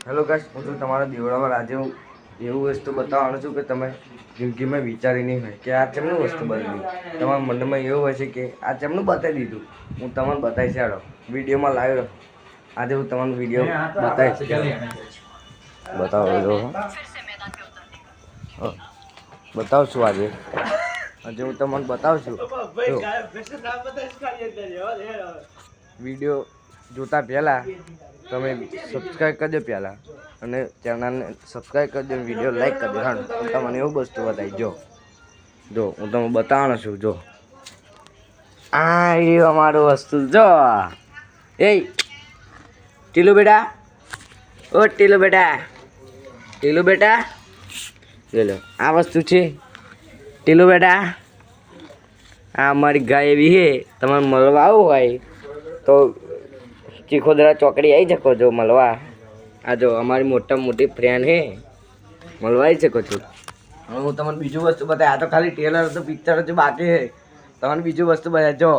Hello guys, હું છું તમારા દેવડામાં. આજે હું એવું વસ્તુ બતાવવાનો છું કે તમે જિંદગીમાં વિચારી નહીં હોય કે આ ચેમનું વસ્તુ બદલી. તમારા મનમાં એવું હોય છે કે આ ચેમનું બતાવી દીધું. હું તમને બતાવીશ, યાર વિડીયોમાં લાઈવ રહો. આજે હું તમને વિડીયો બતાવીશ. બતાવો બતાવું છું. આજે હું તમને બતાવું છું. વિડીયો જોતા પહેલાં તમે સબસ્ક્રાઈબ કરજો પહેલાં, અને ચેનલને સબસ્ક્રાઈબ કરજો, વિડીયો લાઈક કરજો. હા, તમને એવું વસ્તુ બતાવી. જો હું તમને બતાવવાનો છું. જો આ એ અમારું વસ્તુ. જો એ ટીલુ બેટા, ઓ ટીલુ બેટા, ટીલુ બેટા, લો આ વસ્તુ છે ટીલુ બેટા. આ અમારી ગાય એવી છે, તમારે મળવા આવવું હોય તો ચીખોદરા ચોકડી આવી શકો છો મળવા. આ જો અમારી મોટી ફ્રેન્ડ છે, મળવા આવી શકો છો. હવે હું તમને બીજું વસ્તુ બતાવી. આ તો ખાલી ટેલર હતું, પિક્ચર હતું, બાકી છે. તમને બીજું વસ્તુ બતાવે. જો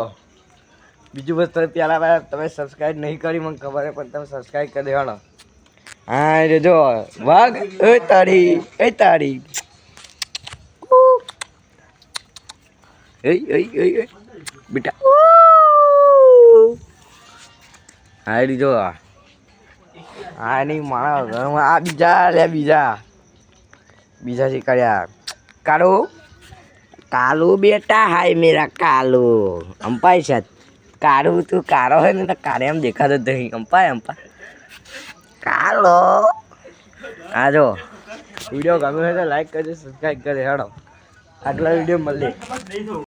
બીજું વસ્તુ પહેલાં તમે સબસ્ક્રાઈબ નહીં કરી, મને ખબર છે, પણ તમે સબસ્ક્રાઈબ કરી દેવાનો. હા જો વાઘ, એ તારી એ બેટા. હા જો હા નહીં માણસ. આ બીજા શીખવાડ્યા. કાલુ બેટા, હાય મેરા કાલુ. અંપાય છે કાળું. તું કાળો હોય ને તો કાળે એમ દેખાતો જ નહીં. અંપાય કાલો. હા જો વિડીયો ગમ્યો હોય તો લાઈક કરજો, સબસ્ક્રાઈબ કરજો. હેડો આગલા વિડીયો મળીએ.